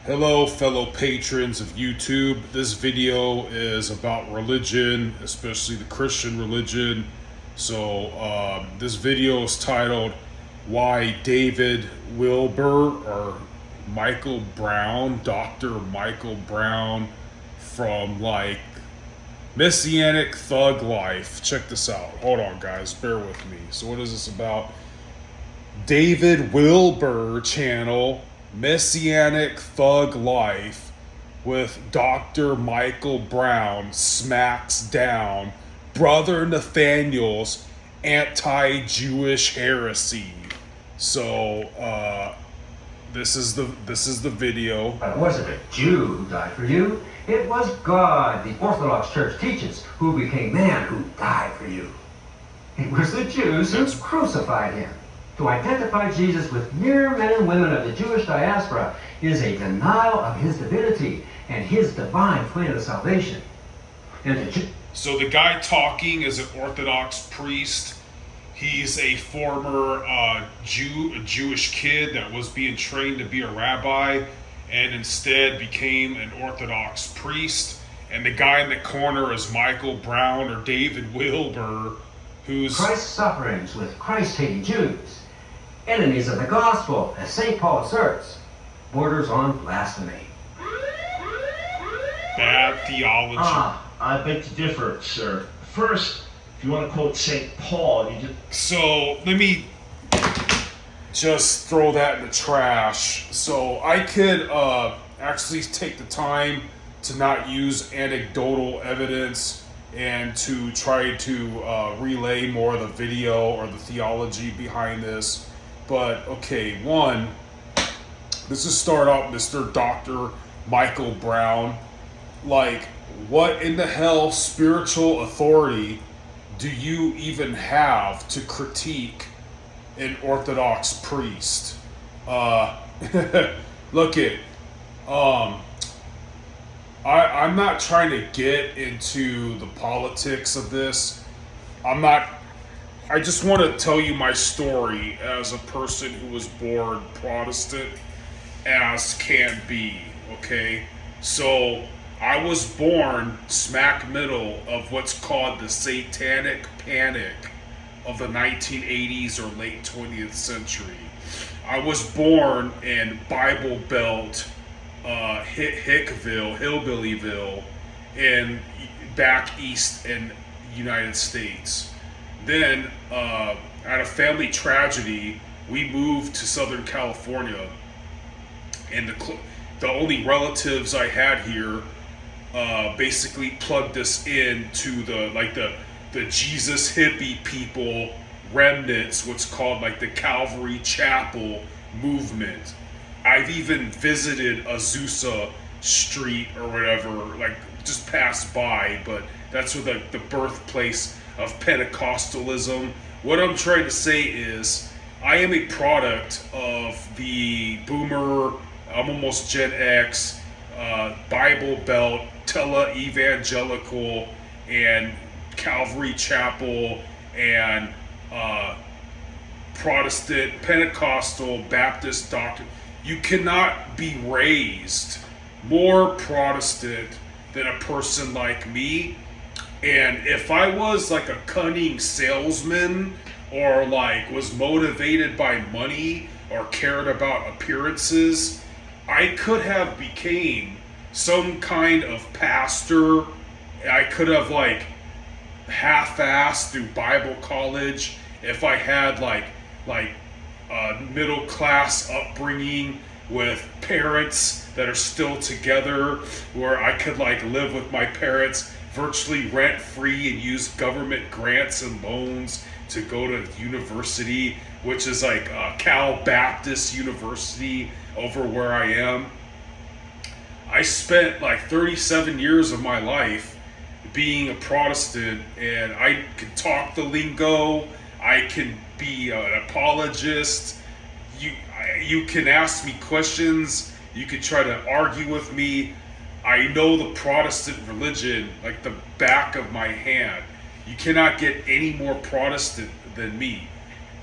Hello, fellow patrons of YouTube. This video is about religion, especially the Christian religion. So, this video is titled Why David Wilber or Michael Brown, Dr. Michael Brown from Messianic Thug Life. Check this out. Hold on, guys. Bear with me. So, what is this about? David Wilber channel, Messianic Thug Life, with Dr. Michael Brown smacks down Brother Nathaniel's anti-Jewish heresy. So this is the video. It wasn't a Jew who died for you. It was God, the Orthodox Church teaches, who became man, who died for you. It was the Jews who crucified him. To identify Jesus with mere men and women of the Jewish diaspora is a denial of his divinity and his divine plan of salvation. So the guy talking is an Orthodox priest. He's a former Jewish kid that was being trained to be a rabbi and instead became an Orthodox priest. And the guy in the corner is Michael Brown or David Wilber, who's Christ's sufferings with Christ-hating Jews. Enemies of the gospel, as St. Paul asserts, borders on blasphemy. Bad theology. I beg to differ, sir. First, if you want to quote St. Paul, you just... So, let me just throw that in the trash. So, I could actually take the time to not use anecdotal evidence and to try to relay more of the video or the theology behind this. But, okay, one, this is start out Mr. Dr. Michael Brown. What in the hell spiritual authority do you even have to critique an Orthodox priest? Look it. I'm not trying to get into the politics of this. I just want to tell you my story as a person who was born Protestant as can be, okay? So, I was born smack middle of what's called the Satanic Panic of the 1980s or late 20th century. I was born in Bible Belt, Hickville, Hillbillyville, in back east in United States. Then, at a family tragedy, we moved to Southern California, and the only relatives I had here basically plugged us into the Jesus hippie people remnants, what's called the Calvary Chapel movement. I've even visited Azusa Street or whatever, just passed by, but that's where the birthplace of Pentecostalism. What I'm trying to say is I am a product of the boomer, I'm almost Gen X, Bible Belt, tele-evangelical, and Calvary Chapel, and Protestant, Pentecostal, Baptist doctrine. You cannot be raised more Protestant than a person like me. And if I was a cunning salesman or was motivated by money or cared about appearances, I could have became some kind of pastor. I could have half-assed through Bible college if I had a middle class upbringing with parents that are still together, where I could live with my parents virtually rent-free and use government grants and loans to go to university, which is Cal Baptist University over where I am. I spent 37 years of my life being a Protestant, and I can talk the lingo, I can be an apologist, you can ask me questions, you can try to argue with me. I know the Protestant religion like the back of my hand. You cannot get any more Protestant than me.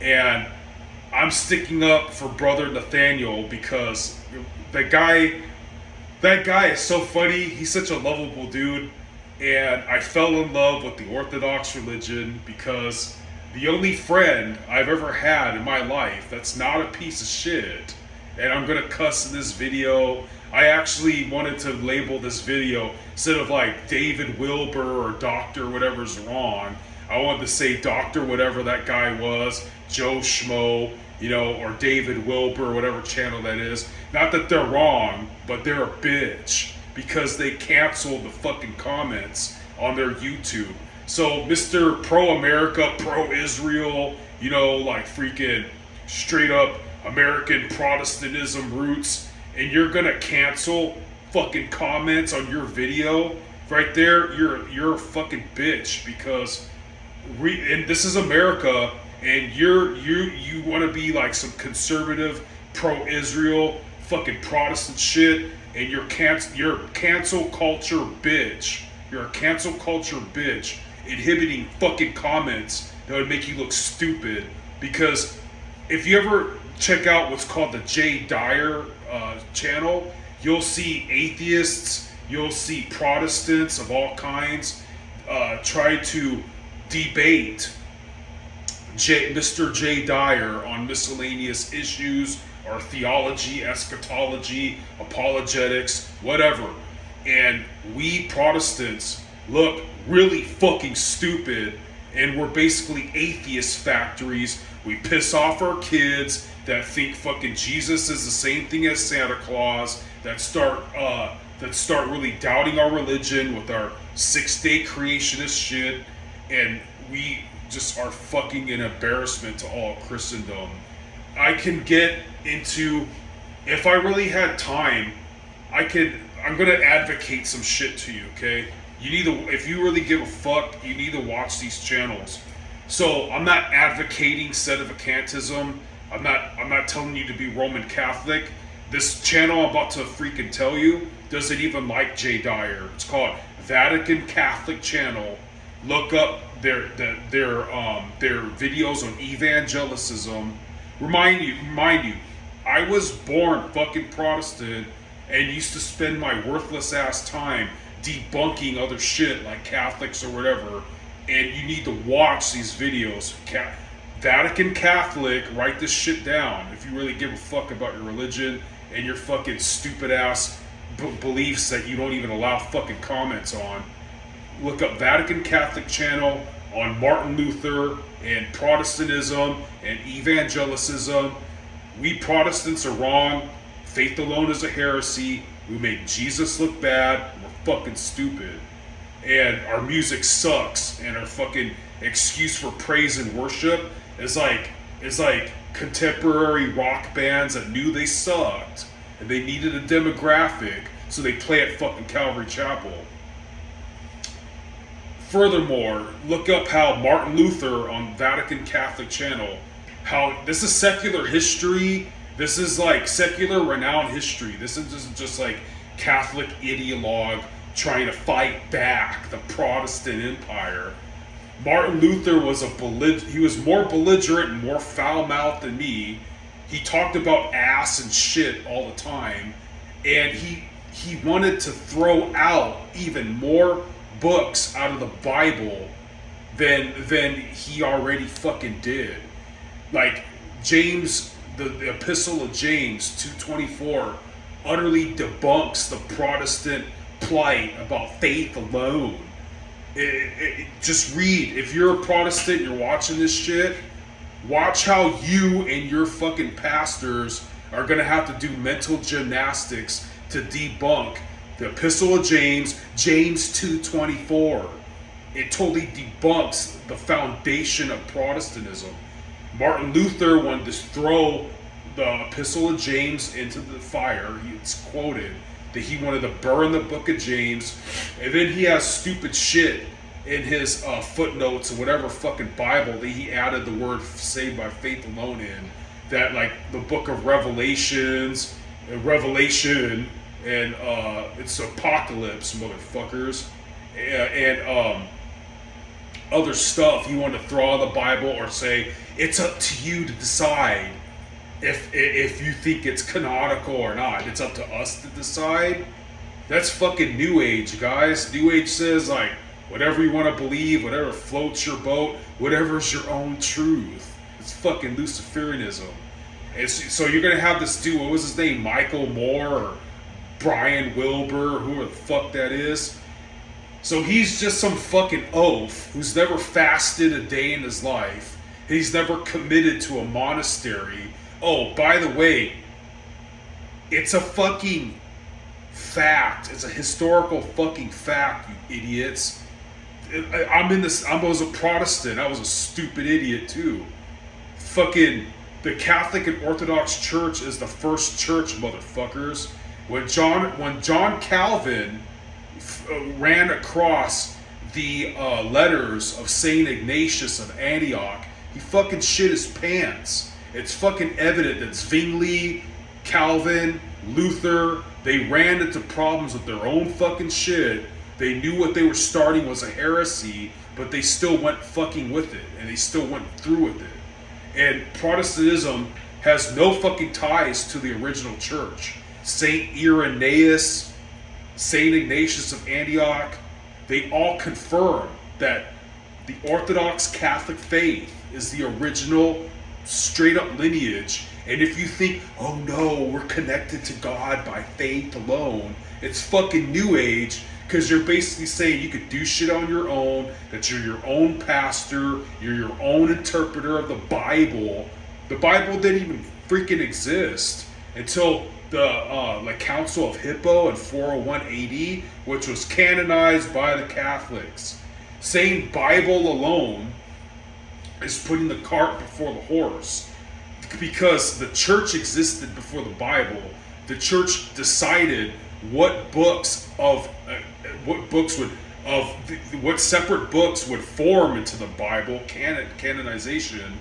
And I'm sticking up for Brother Nathaniel because the guy That guy is so funny. He's such a lovable dude. And I fell in love with the Orthodox religion because the only friend I've ever had in my life that's not a piece of shit, and I'm gonna cuss in this video. I actually wanted to label this video, instead of like David Wilber or Dr. whatever's wrong, I wanted to say Dr. whatever that guy was, Joe Schmo, you know, or David Wilber, whatever channel that is. Not that they're wrong, but they're a bitch because they canceled the fucking comments on their YouTube. So Mr. Pro-America, Pro-Israel, you know, like freaking straight up American Protestantism roots, and you're gonna cancel fucking comments on your video right there, you're a fucking bitch because and this is America, and you want to be like some conservative pro-Israel fucking Protestant shit, and you're cancel culture bitch. You're a cancel culture bitch inhibiting fucking comments that would make you look stupid. Because if you ever check out what's called the Jay Dyer channel, you'll see atheists, you'll see Protestants of all kinds try to debate Mr. Jay Dyer on miscellaneous issues or theology, eschatology, apologetics, whatever. And we Protestants look really fucking stupid, and we're basically atheist factories. We piss off our kids that think fucking Jesus is the same thing as Santa Claus, that start really doubting our religion with our 6-day creationist shit, and we just are fucking an embarrassment to all Christendom. I can get into, if I really had time, I'm gonna advocate some shit to you, okay? You need to, if you really give a fuck, you need to watch these channels. So I'm not advocating sedevacantism. I'm not telling you to be Roman Catholic. This channel I'm about to freaking tell you doesn't even like Jay Dyer. It's called Vatican Catholic Channel. Look up their videos on evangelicism. Remind you, I was born fucking Protestant and used to spend my worthless ass time debunking other shit like Catholics or whatever. And you need to watch these videos. Vatican Catholic, write this shit down if you really give a fuck about your religion and your fucking stupid ass beliefs that you don't even allow fucking comments on. Look up Vatican Catholic Channel on Martin Luther and Protestantism and evangelicism. We Protestants are wrong. Faith alone is a heresy. We make Jesus look bad. We're fucking stupid. And our music sucks, and our fucking excuse for praise and worship is like contemporary rock bands that knew they sucked and they needed a demographic, so they play at fucking Calvary Chapel. Furthermore, look up how Martin Luther on Vatican Catholic Channel, how this is secular history. This is like secular renowned history. This isn't just like Catholic ideologue trying to fight back the Protestant Empire. Martin Luther was he was more belligerent and more foul-mouthed than me. He talked about ass and shit all the time, and he wanted to throw out even more books out of the Bible than he already fucking did. Like James, the Epistle of James 2:24 utterly debunks the Protestant plight about faith alone. Just read. If you're a Protestant, you're watching this shit, watch how you and your fucking pastors are gonna have to do mental gymnastics to debunk the Epistle of James, James 2:24. It totally debunks the foundation of Protestantism. Martin Luther wanted to throw the Epistle of James into the fire. It's quoted that he wanted to burn the book of James, and then he has stupid shit in his footnotes or whatever fucking Bible that he added the word saved by faith alone in, that like the book of Revelation, and it's apocalypse, motherfuckers, and other stuff he wanted to throw out of the Bible, or say it's up to you to decide if you think it's canonical or not. It's up to us to decide. That's fucking New Age, guys. New Age says, like, whatever you want to believe, whatever floats your boat, whatever's your own truth. It's fucking Luciferianism. And so you're going to have this dude, what was his name? Michael Moore or Brian Wilber, whoever the fuck that is. So he's just some fucking oaf who's never fasted a day in his life. He's never committed to a monastery. Oh, by the way, it's a fucking fact. It's a historical fucking fact, you idiots. I was a Protestant. I was a stupid idiot too. Fucking the Catholic and Orthodox Church is the first church, motherfuckers. When John Calvin ran across the letters of Saint Ignatius of Antioch, he fucking shit his pants. It's fucking evident that Zwingli, Calvin, Luther, they ran into problems with their own fucking shit. They knew what they were starting was a heresy, but they still went fucking with it, and they still went through with it. And Protestantism has no fucking ties to the original church. Saint Irenaeus, Saint Ignatius of Antioch, they all confirm that the Orthodox Catholic faith is the original straight up lineage. And if you think, oh no, we're connected to God by faith alone, it's fucking New Age, because you're basically saying you could do shit on your own, that you're your own pastor, you're your own interpreter of the Bible. The Bible didn't even freaking exist until the Council of Hippo in 401 AD, which was canonized by the Catholics. Saying Bible alone is putting the cart before the horse. Because the church existed before the Bible, the church decided what separate books would form into the Bible, canonization,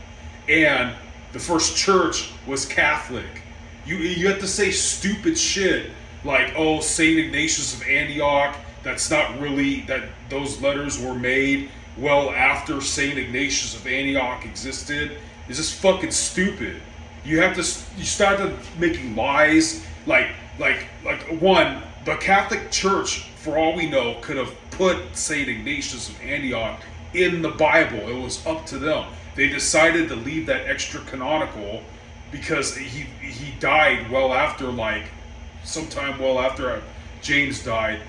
and the first church was Catholic. You have to say stupid shit like, oh, Saint Ignatius of Antioch, that's not really, that those letters were made well after Saint Ignatius of Antioch existed. It's just fucking stupid. You start making lies like one, the Catholic Church, for all we know, could have put Saint Ignatius of Antioch in the Bible. It was up to them. They decided to leave that extra canonical because he died sometime well after James died.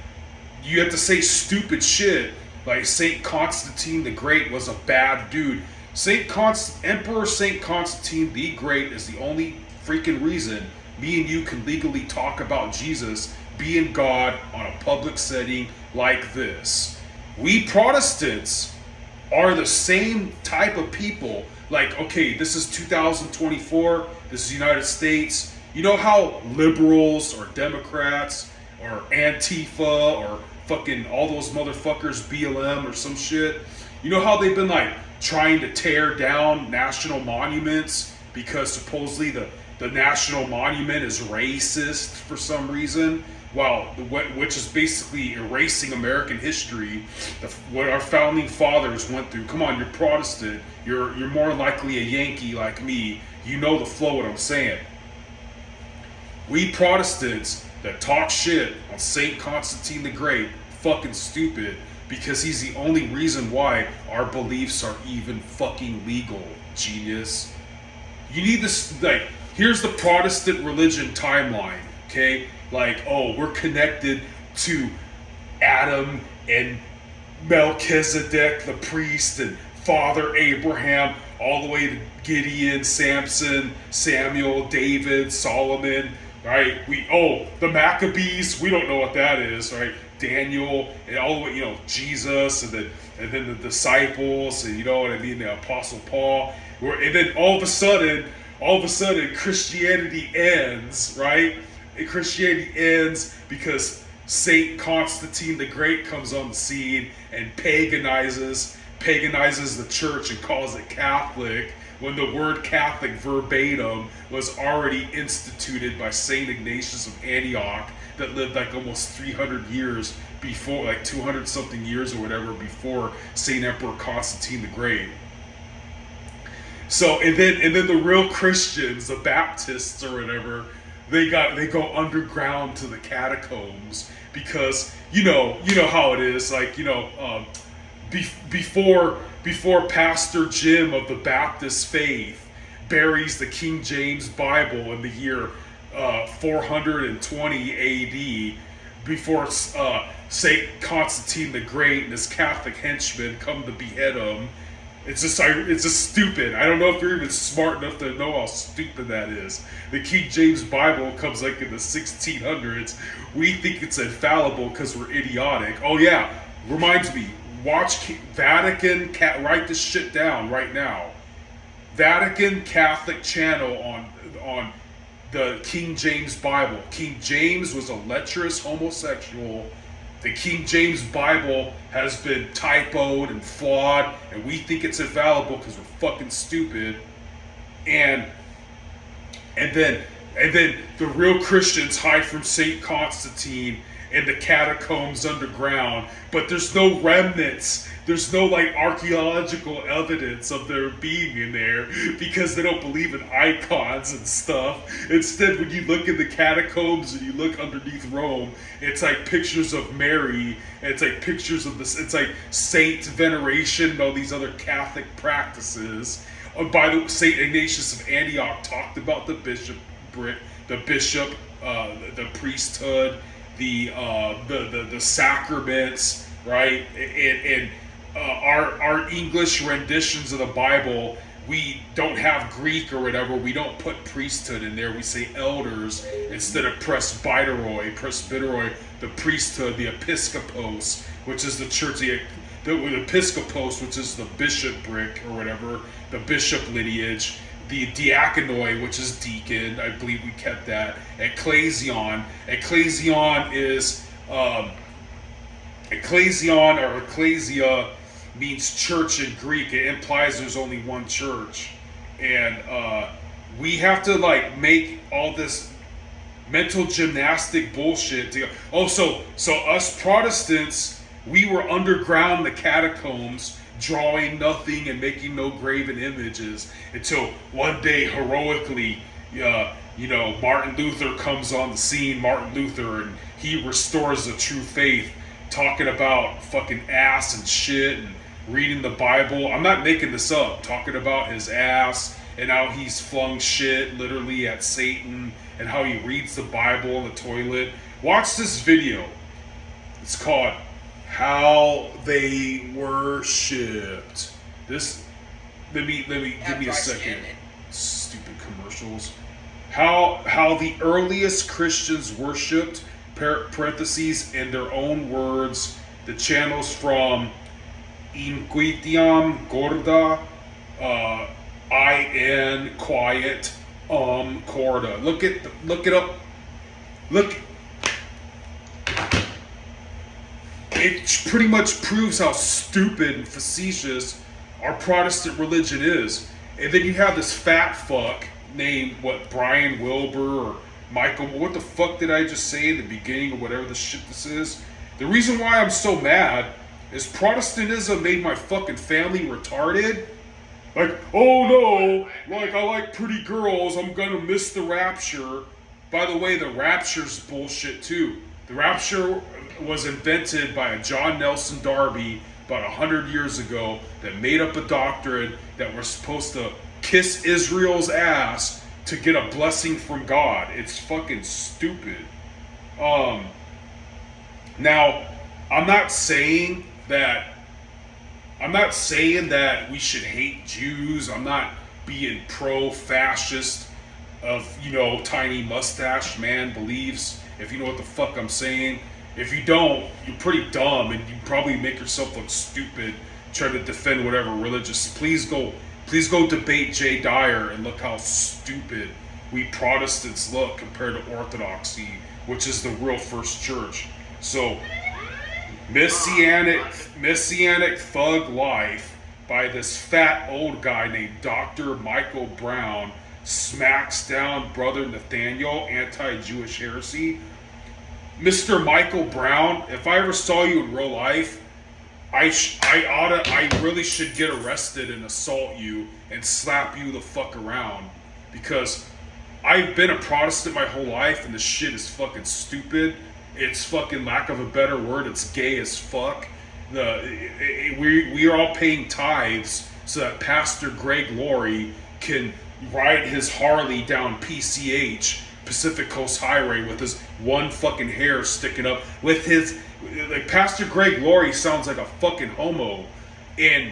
You have to say stupid shit like Saint Constantine the Great was a bad dude. Emperor Saint Constantine the Great is the only freaking reason me and you can legally talk about Jesus being God on a public setting like this. We Protestants are the same type of people. Like, okay, this is 2024, this is the United States. You know how liberals or Democrats or Antifa or fucking all those motherfuckers, BLM or some shit, you know how they've been like trying to tear down national monuments because supposedly the national monument is racist for some reason? Well, which is basically erasing American history, what our founding fathers went through. Come on, you're Protestant. You're more likely a Yankee like me. You know the flow what I'm saying. We Protestants that talk shit on Saint Constantine the Great, fucking stupid, because he's the only reason why our beliefs are even fucking legal, genius. You need this, like, here's the Protestant religion timeline, okay? Like, oh, we're connected to Adam and Melchizedek, the priest, and Father Abraham, all the way to Gideon, Samson, Samuel, David, Solomon, right? The Maccabees, we don't know what that is, right? Daniel, and all the way, Jesus, and then the disciples, and you know what I mean, the Apostle Paul. And then all of a sudden, Christianity ends, right? And Christianity ends because Saint Constantine the Great comes on the scene and paganizes the church and calls it Catholic, when the word Catholic verbatim was already instituted by Saint Ignatius of Antioch that lived like almost 300 years before, like 200 something years or whatever before Saint Emperor Constantine the Great. So, and then the real Christians, the Baptists or whatever, they go underground to the catacombs because you know how it is, like before Pastor Jim of the Baptist faith buries the King James Bible in the year 420 A.D. before Saint Constantine the Great and his Catholic henchmen come to behead him. It's just stupid. I don't know if you're even smart enough to know how stupid that is. The King James Bible comes like in the 1600s. We think it's infallible because we're idiotic. Oh yeah, reminds me. Watch Vatican. Write this shit down right now. Vatican Catholic channel on the King James Bible. King James was a lecherous homosexual. The King James Bible has been typoed and flawed, and we think it's infallible because we're fucking stupid. And then the real Christians hide from Saint Constantine in the catacombs underground, but there's no remnants. There's no like archaeological evidence of there being in there because they don't believe in icons and stuff. Instead, when you look in the catacombs and you look underneath Rome, it's like pictures of Mary. It's like pictures of this. It's like saint veneration and all these other Catholic practices. By the way, Saint Ignatius of Antioch talked about the bishopric, the priesthood, the sacraments, right? And our English renditions of the Bible, we don't have Greek or whatever. We don't put priesthood in there. We say elders instead of presbyteroi, the priesthood, the episcopos, which is the church, the episcopos, which is the bishopric or whatever, the bishop lineage, the diaconoi, which is deacon. I believe we kept that. Ecclesion is ecclesion or ecclesia means church in Greek. It implies there's only one church, and we have to like make all this mental gymnastic bullshit to go. Oh, so us Protestants, we were underground in the catacombs, drawing nothing and making no graven images until one day heroically, Martin Luther comes on the scene. Martin Luther, and he restores the true faith, talking about fucking ass and shit and reading the Bible. I'm not making this up. Talking about his ass and how he's flung shit literally at Satan and how he reads the Bible in the toilet. Watch this video. It's called How They Worshipped. This, let me give me a second. Stupid commercials. How the earliest Christians worshipped, parentheses, in their own words, the channels from Inquitiam Gorda, in quiet, corda. Look it up. Look. It pretty much proves how stupid and facetious our Protestant religion is. And then you have this fat fuck named Brian Wilber or Michael. What the fuck did I just say in the beginning or whatever the shit this is? The reason why I'm so mad is Protestantism made my fucking family retarded. Like, oh no, like I like pretty girls, I'm gonna miss the rapture. By the way, the rapture's bullshit too. The rapture was invented by a John Nelson Darby about 100 years ago that made up a doctrine that we're supposed to kiss Israel's ass to get a blessing from God. It's fucking stupid. Now, I'm not saying that we should hate Jews. I'm not being pro-fascist of, tiny mustache man believes, if you know what the fuck I'm saying. If you don't, you're pretty dumb and you probably make yourself look stupid trying to defend whatever religious. Please go debate Jay Dyer and look how stupid we Protestants look compared to Orthodoxy, which is the real first church. So, Messianic Thug Life by this fat old guy named Dr. Michael Brown smacks down Brother Nathaniel, anti-Jewish heresy. Mr. Michael Brown, if I ever saw you in real life, I really should get arrested and assault you and slap you the fuck around, because I've been a Protestant my whole life, and this shit is fucking stupid. It's fucking, lack of a better word, it's gay as fuck. We are all paying tithes so that Pastor Greg Laurie can ride his Harley down PCH, Pacific Coast Highway, with his one fucking hair sticking up, with his, like, Pastor Greg Laurie sounds like a fucking homo, and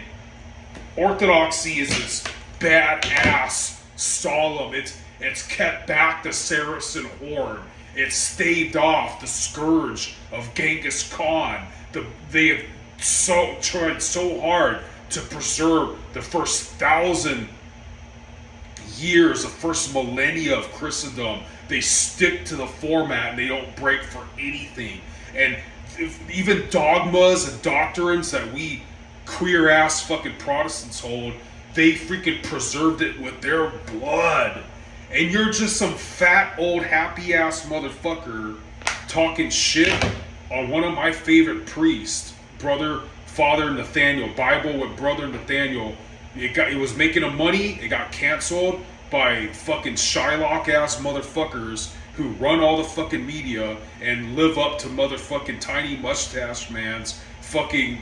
Orthodoxy is this badass, solemn, it's kept back the Saracen horde, it's staved off the scourge of Genghis Khan. They have tried so hard to preserve the first 1,000 years, the first millennia of Christendom. They stick to the format and they don't break for anything. And even dogmas and doctrines that we queer ass fucking Protestants hold, they freaking preserved it with their blood. And you're just some fat old happy ass motherfucker talking shit on one of my favorite priests, Father Nathaniel, Bible with Brother Nathaniel. It was making him money. It got canceled by fucking Shylock ass motherfuckers who run all the fucking media and live up to motherfucking Tiny Mustache Man's fucking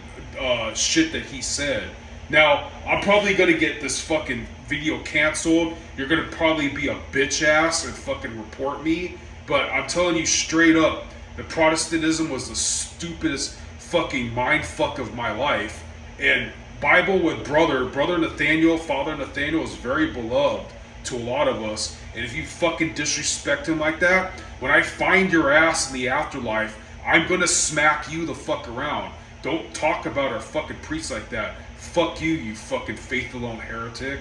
shit that he said. Now, I'm probably gonna get this fucking video canceled. You're gonna probably be a bitch ass and fucking report me. But I'm telling you straight up, the Protestantism was the stupidest fucking mind fuck of my life. And Bible with Brother Nathaniel, Father Nathaniel, is very beloved to a lot of us. And if you fucking disrespect him like that, when I find your ass in the afterlife, I'm gonna smack you the fuck around. Don't talk about our fucking priests like that. Fuck you, you fucking faith alone heretic.